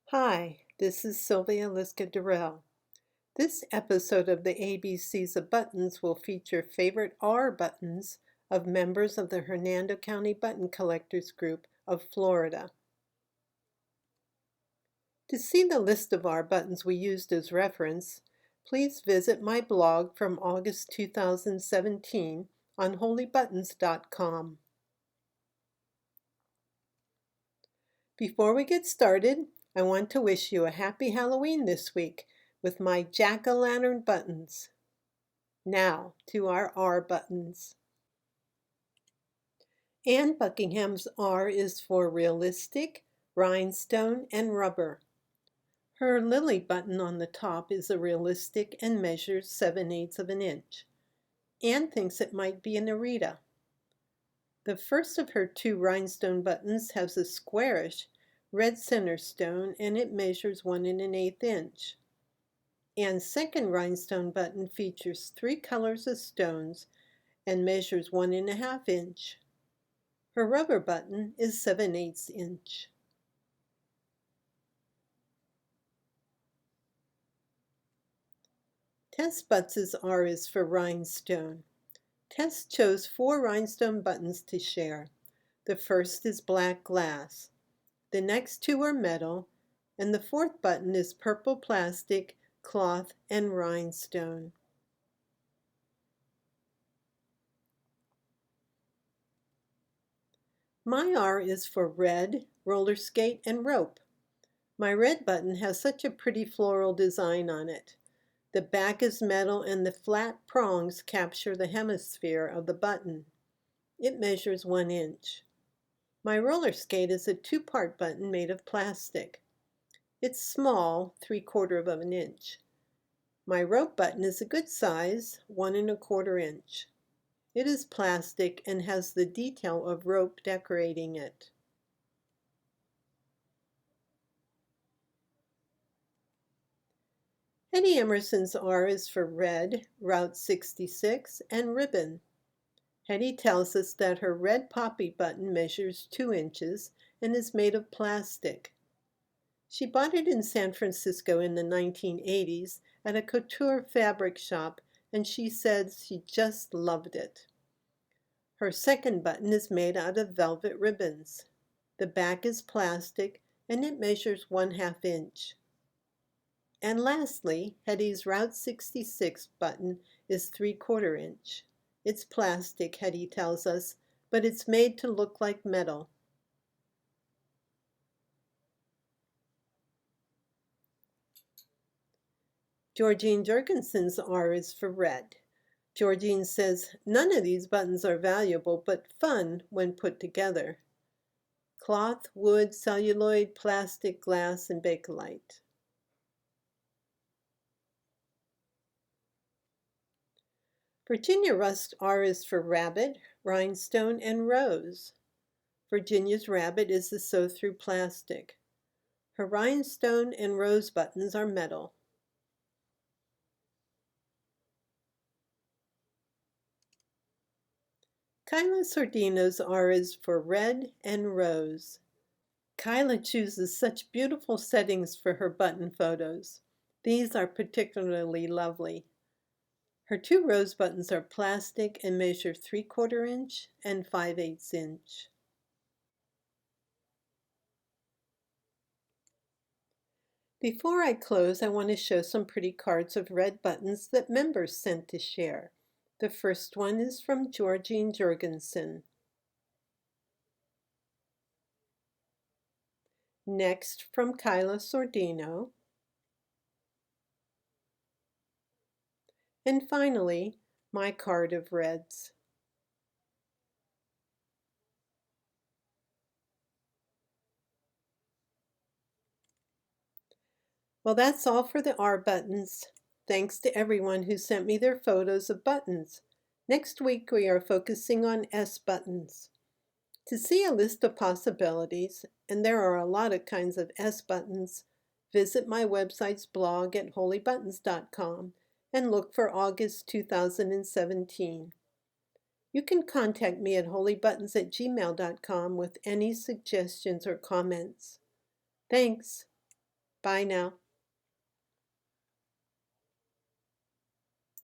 Hi, this is Sylvia Liska-Durrell. This episode of the ABCs of Buttons will feature favorite R buttons of members of the Hernando County Button Collectors Group of Florida. To see the list of R buttons we used as reference, please visit my blog from August 2017 on holybuttons.com. Before we get started, I want to wish you a happy Halloween this week with my jack-o'-lantern buttons. Now to our R buttons. Anne Buckingham's R is for realistic, rhinestone, and rubber. Her lily button on the top is a realistic and measures 7/8 of an inch. Anne thinks it might be an Arita. The first of her two rhinestone buttons has a squarish red center stone and it measures 1 1/8 inch. Anne's second rhinestone button features 3 colors of stones and measures 1 1/2 inch. Her rubber button is 7/8 inch. Tess Butts' R is for rhinestone. Tess chose 4 rhinestone buttons to share. The first is black glass. The next 2 are metal, and the 4th button is purple plastic, cloth, and rhinestone. My R is for red, roller skate, and rope. My red button has such a pretty floral design on it. The back is metal and the flat prongs capture the hemisphere of the button. It measures 1 inch. My roller skate is a 2-part button made of plastic. It's small, 3/4 of an inch. My rope button is a good size, 1 1/4 inch. It is plastic and has the detail of rope decorating it. Hetty Emerson's R is for red, Route 66, and ribbon. Hetty tells us that her red poppy button measures 2 inches and is made of plastic. She bought it in San Francisco in the 1980s at a couture fabric shop, and she said she just loved it. Her second button is made out of velvet ribbons. The back is plastic and it measures 1/2 inch. And lastly, Hetty's Route 66 button is 3/4 inch. It's plastic, Hetty tells us, but it's made to look like metal. Georgine Jurgensen's R is for red. Georgine says, none of these buttons are valuable, but fun when put together. Cloth, wood, celluloid, plastic, glass, and Bakelite. Virginia Rust's R is for rabbit, rhinestone, and rose. Virginia's rabbit is the sew-through plastic. Her rhinestone and rose buttons are metal. Kyla Sordino's R is for red and rose. Kyla chooses such beautiful settings for her button photos. These are particularly lovely. Her 2 rose buttons are plastic and measure 3/4 inch and 5/8 inch. Before I close, I want to show some pretty cards of red buttons that members sent to share. The first one is from Georgine Jurgensen. Next from Kyla Sordino. And finally, my card of reds. Well, that's all for the R buttons. Thanks to everyone who sent me their photos of buttons. Next week, we are focusing on S buttons. To see a list of possibilities, and there are a lot of kinds of S buttons, visit my website's blog at holybuttons.com and look for August 2017. You can contact me at holybuttons@gmail.com with any suggestions or comments. Thanks. Bye now.